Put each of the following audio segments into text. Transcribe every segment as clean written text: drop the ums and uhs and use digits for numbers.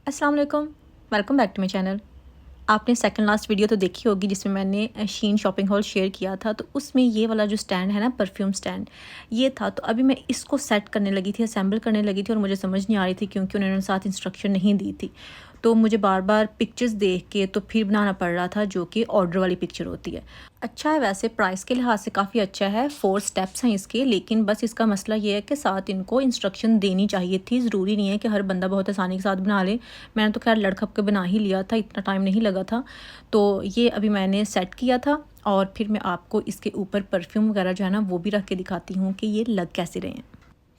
अस्सलाम वालेकुम, welcome back to my channel. आपने सेकंड लास्ट वीडियो तो देखी होगी जिसमें मैंने शीन शॉपिंग हॉल शेयर किया था, तो उसमें ये वाला जो स्टैंड है ना, परफ्यूम स्टैंड, ये था। तो अभी मैं इसको सेट करने लगी थी, असेंबल करने लगी थी और मुझे समझ नहीं आ रही थी क्योंकि उन्होंने साथ इंस्ट्रक्शन नहीं दी थी। तो मुझे बार बार पिक्चर्स देख के तो फिर बनाना पड़ रहा था, जो कि ऑर्डर वाली पिक्चर होती है। अच्छा है, वैसे प्राइस के लिहाज से काफ़ी अच्छा है, 4 स्टेप्स हैं इसके, लेकिन बस इसका मसला ये है कि साथ इनको इंस्ट्रक्शन देनी चाहिए थी। ज़रूरी नहीं है कि हर बंदा बहुत आसानी के साथ बना ले। मैंने तो खैर लड़खप के बना ही लिया था, इतना टाइम नहीं लगा था। तो ये अभी मैंने सेट किया था और फिर मैं आपको इसके ऊपर परफ्यूम वगैरह जो है ना, वो भी रख के दिखाती हूँ कि ये लग कैसे रहे हैं।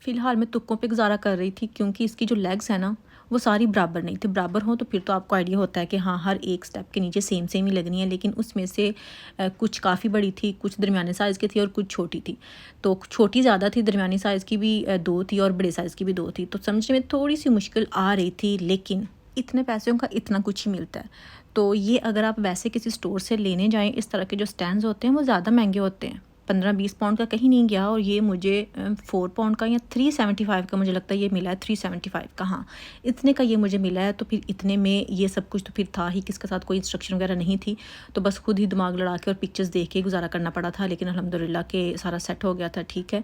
फ़िलहाल मैं तुक्कों पे गुज़ारा कर रही थी क्योंकि इसकी जो लेग्स हैं ना, वो सारी बराबर नहीं थी। बराबर हो तो फिर तो आपको आइडिया होता है कि हाँ, हर एक स्टेप के नीचे सेम सेम ही लगनी है, लेकिन उसमें से कुछ काफ़ी बड़ी थी, कुछ दरमियाने साइज़ की थी और कुछ छोटी थी। तो छोटी ज़्यादा थी, दरमियानी साइज़ की भी 2 थी और बड़े साइज़ की भी 2 थी। तो समझने में थोड़ी-सी मुश्किल आ रही थी, लेकिन इतने पैसों का इतना कुछ ही मिलता है। तो ये अगर आप वैसे किसी स्टोर से लेने जाएँ, इस तरह के जो स्टैंड्स होते हैं वो ज़्यादा महँगे होते हैं। 15-20 पाउंड का कहीं नहीं गया और ये मुझे 4 पाउंड का या 375 का मुझे लगता है ये मिला है, 375 का, हाँ, इतने का ये मुझे मिला है। तो फिर इतने में ये सब कुछ तो फिर था ही, किसके साथ कोई इंस्ट्रक्शन वगैरह नहीं थी, तो बस खुद ही दिमाग लड़ा के और पिक्चर्स देख के गुजारा करना पड़ा था। लेकिन अल्हम्दुलिल्लाह के सारा सेट हो गया था, ठीक है।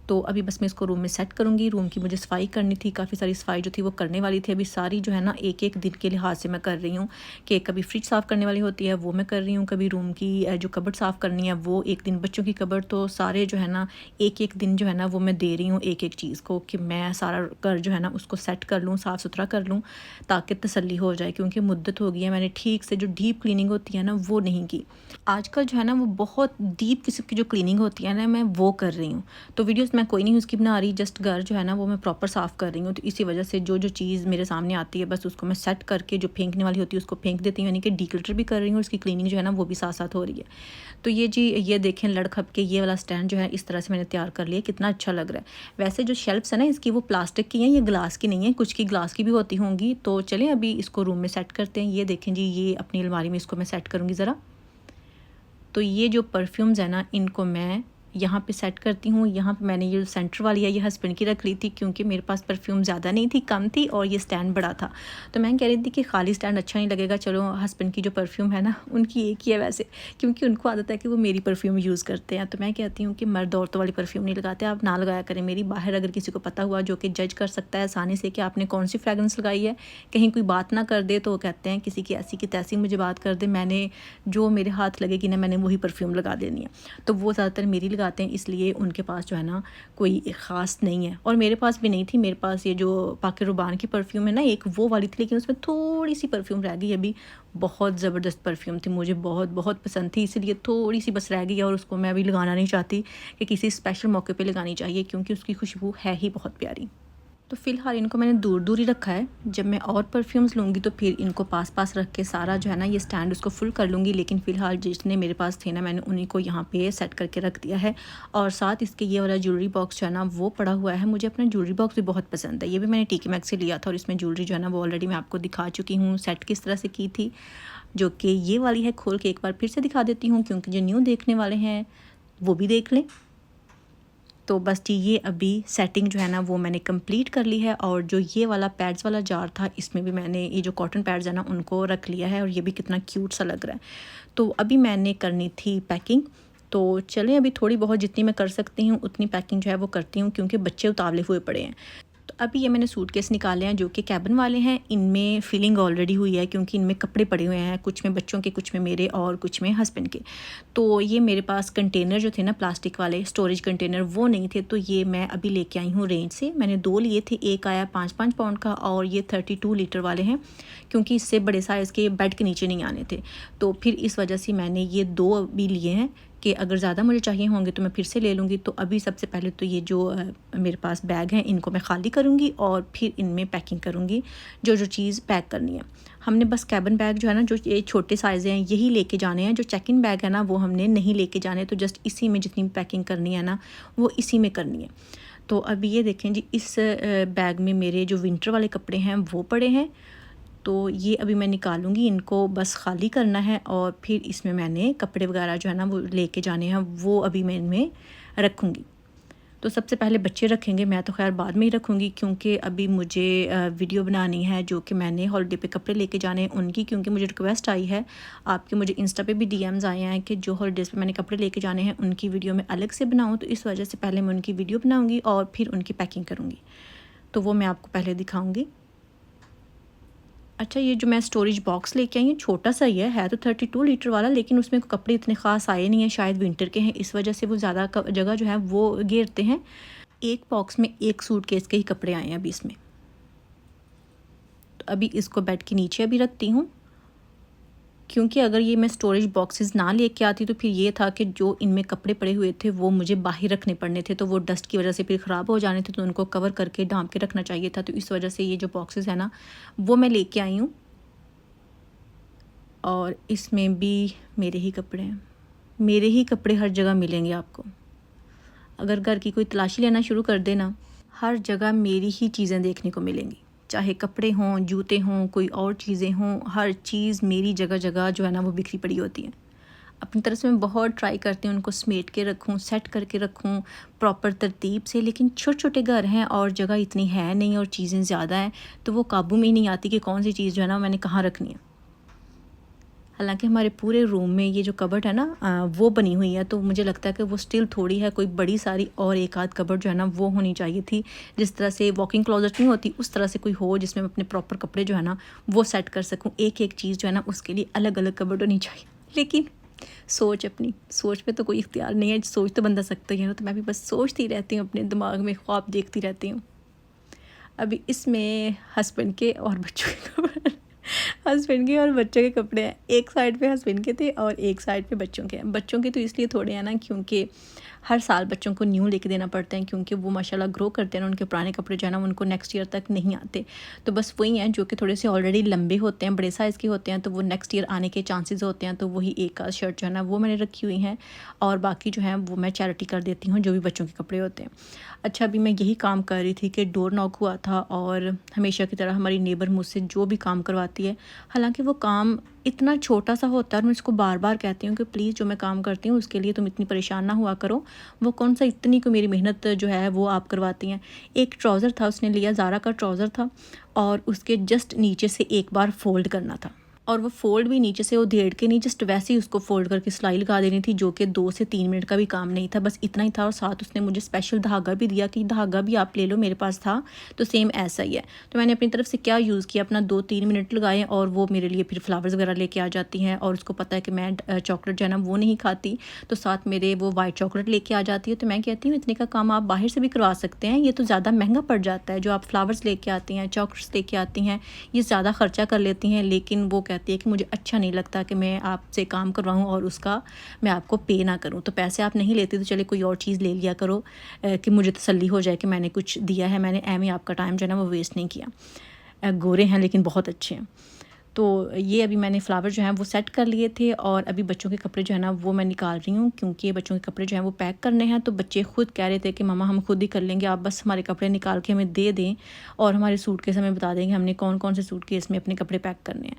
तो अभी बस मैं इसको रूम में सेट करूँगी। रूम की मुझे सफाई करनी थी, काफ़ी सारी सफाई जो थी वो करने वाली थी। अभी सारी जो है ना, एक-एक दिन के लिहाज से मैं कर रही हूँ कि कभी फ्रिज साफ़ करने वाली होती है वो मैं कर रही हूँ, कभी रूम की जो कबर्ड साफ़ करनी है वो एक दिन, बच्चों की कबर्ड, तो सारे जो है ना, एक-एक दिन जो है ना वो मैं दे रही हूँ एक-एक चीज़ को, कि मैं सारा घर जो है ना उसको सेट कर लूँ, साफ़ सुथरा कर लूँ, ताकि तसल्ली हो जाए। क्योंकि मुद्दत हो गई है, मैंने ठीक से जो डीप क्लीनिंग होती है ना वो नहीं की। आजकल जो है ना वो बहुत डीप किस्म की जो क्लीनिंग होती है ना, मैं वो कर रही हूँ। तो वीडियोस मैं कोई नहीं उसकी बना रही, जस्ट घर जो है ना वो मैं प्रॉपर साफ़ कर रही हूँ। तो इसी वजह से जो जो चीज़ मेरे सामने आती है बस उसको मैं सेट करके, जो फेंकने वाली होती है उसको फेंक देती हूँ, यानी कि डिक्लटर भी कर रही हूँ और उसकी क्लीनिंग जो है ना वो भी साथ साथ हो रही है। तो ये जी, ये देखें लड़खप के ये वाला स्टैंड जो है इस तरह से मैंने तैयार कर लिया, कितना अच्छा लग रहा है। वैसे जो शेल्फ्स है ना इसकी, वो प्लास्टिक की हैं, ये ग्लास की नहीं है, कुछ की ग्लास की भी होती होंगी। तो चलें अभी इसको रूम में सेट करते हैं। ये देखें जी, ये अपनी अलमारी में इसको मैं सेट करूँगी ज़रा। तो ये जो परफ्यूम्स है ना, इनको मैं यहाँ पे सेट करती हूँ। यहाँ पे मैंने ये जो सेंटर वाली है ये हस्बैंड की रख ली थी, क्योंकि मेरे पास परफ्यूम ज़्यादा नहीं थी, कम थी, और ये स्टैंड बड़ा था। तो मैं कह रही थी कि खाली स्टैंड अच्छा नहीं लगेगा, चलो हस्बैंड की जो परफ्यूम है ना उनकी एक ही है वैसे, क्योंकि उनको आदत है कि वो मेरी परफ्यूम यूज़ करते हैं। तो मैं कहती हूँ कि मर्द औरतों वाली परफ्यूम नहीं लगाते, आप ना लगाया करें मेरी। बाहर अगर किसी को पता हुआ जो कि जज कर सकता है आसानी से कि आपने कौन सी फ्रेगरेंस लगाई है, कहीं कोई बात ना कर दे तो वो कहते हैं किसी की ऐसी की तैसी मुझे बात कर दे, मैंने जो मेरे हाथ लगेगी ना मैंने वही परफ्यूम लगा देनी है। तो वो ज़्यादातर मेरी लगाते हैं, इसलिए उनके पास जो है ना कोई ख़ास नहीं है, और मेरे पास भी नहीं थी। मेरे पास ये जो पाके रुबान की परफ्यूम है ना, एक वो वाली थी, लेकिन उसमें थोड़ी सी परफ्यूम रह गई अभी। बहुत ज़बरदस्त परफ्यूम थी, मुझे बहुत बहुत पसंद थी, इसीलिए थोड़ी सी बस रह गई है और उसको मैं अभी लगाना नहीं चाहती कि किसी स्पेशल मौके पे लगानी चाहिए, क्योंकि उसकी खुशबू है ही बहुत प्यारी। तो फ़िलहाल इनको मैंने दूर दूर ही रखा है। जब मैं और परफ्यूम्स लूँगी तो फिर इनको पास पास रख के सारा जो है ना ये स्टैंड उसको फुल कर लूँगी। लेकिन फ़िलहाल जितने मेरे पास थे ना, मैंने उन्हीं को यहाँ पे सेट करके रख दिया है। और साथ इसके ये वाला ज्वेलरी बॉक्स जो है ना वो पड़ा हुआ है। मुझे अपना ज्वेलरी बॉक्स भी बहुत पसंद है, ये भी मैंने टीके मैक्स से लिया था, और इसमें ज्वेलरी जो है ना वो ऑलरेडी मैं आपको दिखा चुकी हूँ सेट किस तरह से की थी, जो कि ये वाली है। खोल के एक बार फिर से दिखा देती हूँ, क्योंकि जो न्यू देखने वाले हैं वो भी देख लें। तो बस जी, ये अभी सेटिंग जो है ना वो मैंने कंप्लीट कर ली है। और जो ये वाला पैड्स वाला जार था, इसमें भी मैंने ये जो कॉटन पैड्स है ना उनको रख लिया है, और ये भी कितना क्यूट सा लग रहा है। तो अभी मैंने करनी थी पैकिंग। तो चलें अभी थोड़ी बहुत जितनी मैं कर सकती हूँ उतनी पैकिंग जो है वो करती हूँ, क्योंकि बच्चे उतावले हुए पड़े हैं। तो अभी ये मैंने सूटकेस निकाले हैं जो कि कैबिन वाले हैं। इनमें फिलिंग ऑलरेडी हुई है, क्योंकि इनमें कपड़े पड़े हुए हैं, कुछ में बच्चों के, कुछ में मेरे, और कुछ में हस्बैंड के। तो ये मेरे पास कंटेनर जो थे ना प्लास्टिक वाले स्टोरेज कंटेनर, वो नहीं थे, तो ये मैं अभी लेके आई हूँ रेंज से। मैंने 2 लिए थे, एक आया 5-5 पाउंड का, और ये 32 लीटर वाले हैं, क्योंकि इससे बड़े साइज़ के बेड के नीचे नहीं आने थे। तो फिर इस वजह से मैंने ये 2 अभी लिए हैं, कि अगर ज़्यादा मुझे चाहिए होंगे तो मैं फिर से ले लूँगी। तो अभी सबसे पहले तो ये जो मेरे पास बैग हैं इनको मैं खाली करूँगी, और फिर इनमें पैकिंग करूँगी जो जो चीज़ पैक करनी है। हमने बस कैबिन बैग जो है ना, जो ये छोटे साइज़ हैं यही लेके जाने हैं। जो चेक इन बैग है ना वो हमने नहीं लेके जाने, तो जस्ट इसी में जितनी पैकिंग करनी है ना वो इसी में करनी है। तो अभी ये देखें जी, इस बैग में मेरे जो विंटर वाले कपड़े हैं वो पड़े हैं। तो ये अभी मैं निकालूंगी, इनको बस खाली करना है, और फिर इसमें मैंने कपड़े वगैरह जो है ना वो लेके जाने हैं, वो अभी मैं इनमें रखूँगी। तो सबसे पहले बच्चे रखेंगे, मैं तो खैर बाद में ही रखूँगी क्योंकि अभी मुझे वीडियो बनानी है जो कि मैंने हॉलिडे पे कपड़े लेके जाने हैं उनकी, क्योंकि मुझे रिक्वेस्ट आई है आपके, मुझे इंस्टा पे भी डीएम्स आए हैं कि जो हॉलिडेज़ पे मैंने कपड़े लेके जाने हैं उनकी वीडियो मैं अलग से बनाऊँ। तो इस वजह से पहले मैं उनकी वीडियो बनाऊँगी और फिर उनकी पैकिंग करूँगी, तो वो मैं आपको पहले दिखाऊँगी। अच्छा, ये जो मैं स्टोरेज बॉक्स लेके आई हूँ छोटा सा ही है तो 32 लीटर वाला, लेकिन उसमें कपड़े इतने ख़ास आए नहीं हैं, शायद विंटर के हैं इस वजह से वो ज़्यादा जगह जो है वो घेरते हैं। एक बॉक्स में एक सूटकेस के ही कपड़े आए हैं अभी इसमें। तो अभी इसको बेड के नीचे अभी रखती हूँ, क्योंकि अगर ये मैं स्टोरेज बॉक्सेस ना लेके आती तो फिर ये था कि जो इनमें कपड़े पड़े हुए थे वो मुझे बाहर रखने पड़ने थे, तो वो डस्ट की वजह से फिर ख़राब हो जाने थे, तो उनको कवर करके ढाँप के रखना चाहिए था। तो इस वजह से ये जो बॉक्सेस है ना वो मैं लेके आई हूँ, और इसमें भी मेरे ही कपड़े हैं। मेरे ही कपड़े हर जगह मिलेंगे आपको, अगर घर की कोई तलाशी लेना शुरू कर देना हर जगह मेरी ही चीज़ें देखने को मिलेंगी, चाहे कपड़े हों, जूते हों, कोई और चीज़ें हों, हर चीज़ मेरी जगह जगह जो है ना वो बिखरी पड़ी होती है। अपनी तरफ से मैं बहुत ट्राई करती हूँ उनको समेट के रखूँ, सेट करके रखूँ प्रॉपर तरतीब से, लेकिन छोटे छोटे घर हैं और जगह इतनी है नहीं और चीज़ें ज़्यादा हैं, तो वो काबू में ही नहीं आती कि कौन सी चीज़ जो है ना मैंने कहाँ रखनी है। हालांकि हमारे पूरे रूम में ये जो कबर्ड है ना वो बनी हुई है, तो मुझे लगता है कि वो स्टिल थोड़ी है, कोई बड़ी सारी और एक आध कबर्ड जो है ना वो होनी चाहिए थी। जिस तरह से वॉकिंग क्लोजेट नहीं होती उस तरह से कोई हो जिसमें मैं अपने प्रॉपर कपड़े जो है ना वो सेट कर सकूँ। एक एक चीज़ जो है ना उसके लिए अलग अलग कबर्ड होनी चाहिए, लेकिन अपनी सोच पे तो कोई इख्तियार नहीं है, सोच तो बंदा सकता ही है ना। तो मैं भी बस सोचती रहती हूँ, अपने दिमाग में ख्वाब देखती रहती हूँ। अभी इसमें हस्बैंड के और बच्चों के कपड़े हस्बैंड के और बच्चों के कपड़े हैं, एक साइड पे हस्बैंड के थे और एक साइड पे बच्चों के हैं। बच्चों के तो इसलिए थोड़े हैं ना क्योंकि हर साल बच्चों को न्यू लेके देना पड़ता है, क्योंकि वो माशाल्लाह ग्रो करते हैं, उनके पुराने कपड़े जो है ना उनको नेक्स्ट ईयर तक नहीं आते। तो बस वही हैं जो कि थोड़े से ऑलरेडी लंबे होते हैं, बड़े साइज़ के होते हैं, तो वो नेक्स्ट ईयर आने के चांसेस होते हैं। तो वही एक आध शर्ट जो है ना वो मैंने रखी हुई हैं, और बाकी जो है वो मैं चैरिटी कर देती हूँ जो भी बच्चों के कपड़े होते हैं। अच्छा, अभी मैं यही काम कर रही थी कि डोर नॉक हुआ था, और हमेशा की तरह हमारी नेबर मुझसे जो भी काम करवाती है, हालांकि वो काम इतना छोटा सा होता है और मैं इसको बार बार कहती हूँ कि प्लीज़ जो मैं काम करती हूँ उसके लिए तुम इतनी परेशान ना हुआ करो। वो कौन सा इतनी को मेरी मेहनत जो है वो आप करवाती हैं। एक ट्राउज़र था उसने लिया, ज़ारा का ट्राउज़र था, और उसके जस्ट नीचे से एक बार फ़ोल्ड करना था, और वो फ़ोल्ड भी नीचे से वो धेड़ के नहीं, जस्ट वैसे ही उसको फ़ोल्ड करके सिलाई लगा देनी थी, जो कि 2 से 3 मिनट का भी काम नहीं था, बस इतना ही था। और साथ उसने मुझे स्पेशल धागा भी दिया कि धागा भी आप ले लो, मेरे पास था तो सेम ऐसा ही है। तो मैंने अपनी तरफ से क्या यूज़ किया, अपना 2-3 मिनट लगाए, और वो मेरे लिए फिर फ्लावर्स वगैरह लेके आ जाती हैं, और उसको पता है कि मैं चॉकलेट जो है ना वो नहीं खाती, तो साथ मेरे वो वाइट चॉकलेट लेके आ जाती है। तो मैं कहती हूँ इतने का काम आप बाहर से भी करवा सकते हैं, ये तो ज़्यादा महंगा पड़ जाता है। जो आप फ्लावर्स लेके आती हैं, चॉकलेट्स लेके आती हैं, ये ज़्यादा ख़र्चा कर लेती हैं, लेकिन वो कहती है कि मुझे अच्छा नहीं लगता कि मैं आपसे काम करवाऊँ और उसका मैं आपको पे ना करूँ। तो पैसे आप नहीं लेती तो चले कोई और चीज़ ले लिया करो, कि मुझे तसल्ली हो जाए कि मैंने कुछ दिया है, मैंने एम ही आपका टाइम जो है ना वो वेस्ट नहीं किया। गोरे हैं लेकिन बहुत अच्छे हैं। तो ये अभी मैंने फ्लावर जो हैं वो सेट कर लिए थे, और अभी बच्चों के कपड़े जो है ना वो मैं निकाल रही हूँ, क्योंकि बच्चों के कपड़े जो हैं वो पैक करने हैं। तो बच्चे खुद कह रहे थे कि मामा हम खुद ही कर लेंगे, आप बस हमारे कपड़े निकाल के हमें दे दें और हमारे सूटकेस हमें बता देंगे हमने कौन कौन से सूटकेस में अपने कपड़े पैक करने हैं।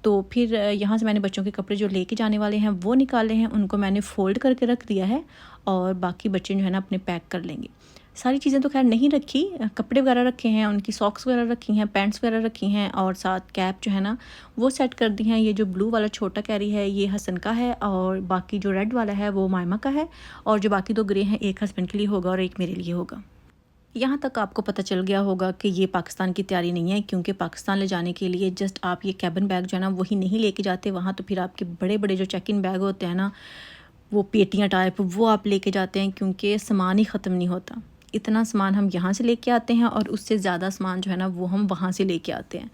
तो फिर यहाँ से मैंने बच्चों के कपड़े जो लेके जाने वाले हैं वो निकाले हैं, उनको मैंने फ़ोल्ड करके रख दिया है, और बाकी बच्चे जो है ना अपने पैक कर लेंगे। सारी चीज़ें तो खैर नहीं रखी, कपड़े वगैरह रखे हैं, उनकी सॉक्स वगैरह रखी हैं, पैंट्स वगैरह रखी हैं, और साथ कैप जो है ना वो सेट कर दी हैं। ये जो ब्लू वाला छोटा कैरी है ये हसन का है, और बाकी जो रेड वाला है वो मायमा का है, और जो बाकी 2 ग्रे हैं एक हस्बैंड के लिए होगा और एक मेरे लिए होगा। यहाँ तक आपको पता चल गया होगा कि ये पाकिस्तान की तैयारी नहीं है, क्योंकि पाकिस्तान ले जाने के लिए जस्ट आप ये कैबिन बैग जो है ना वही नहीं लेके जाते वहाँ, तो फिर आपके बड़े बड़े जो चेक इन बैग होते हैं ना, वो पेटियाँ टाइप, वो आप लेके जाते हैं, क्योंकि सामान ही ख़त्म नहीं होता। इतना सामान हम यहाँ से लेके आते हैं और उससे ज़्यादा सामान जो है ना वो हम वहाँ से लेके आते हैं।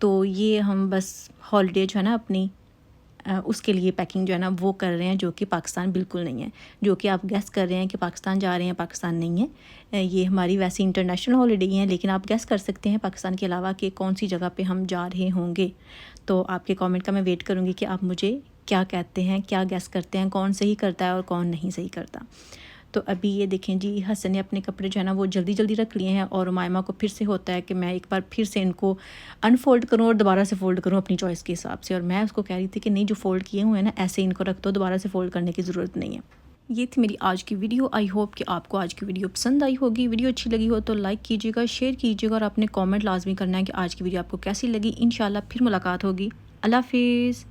तो ये हम बस हॉलीडे जो है ना अपनी उसके लिए पैकिंग जो है ना वो कर रहे हैं, जो कि पाकिस्तान बिल्कुल नहीं है। जो कि आप गेस कर रहे हैं कि पाकिस्तान जा रहे हैं, पाकिस्तान नहीं है। ये हमारी वैसे इंटरनेशनल हॉलीडे ही है, लेकिन आप गेस कर सकते हैं पाकिस्तान के अलावा कि कौन सी जगह पे हम जा रहे होंगे। तो आपके कमेंट का मैं वेट करूँगी कि आप मुझे क्या कहते हैं, क्या गेस करते हैं, कौन सही करता है और कौन नहीं सही करता। तो अभी ये देखें जी, हसन ने अपने कपड़े जो है ना वो जल्दी जल्दी रख लिए हैं, और मायमा को फिर से होता है कि मैं एक बार फिर से इनको अनफोल्ड करूँ और दोबारा से फ़ोल्ड करूँ अपनी चॉइस के हिसाब से। और मैं उसको कह रही थी कि नहीं, जो फ़ोल्ड किए हुए हैं ना ऐसे इनको रख दो, दोबारा से फ़ोल्ड करने की ज़रूरत नहीं है। ये थी मेरी आज की वीडियो। आई होप कि आपको आज की वीडियो पसंद आई होगी। वीडियो अच्छी लगी हो तो लाइक कीजिएगा, शेयर कीजिएगा और अपने कमेंट लाजमी करना है कि आज की वीडियो आपको कैसी लगी। इंशाल्लाह फिर मुलाकात होगी। अल्लाह हाफिज़।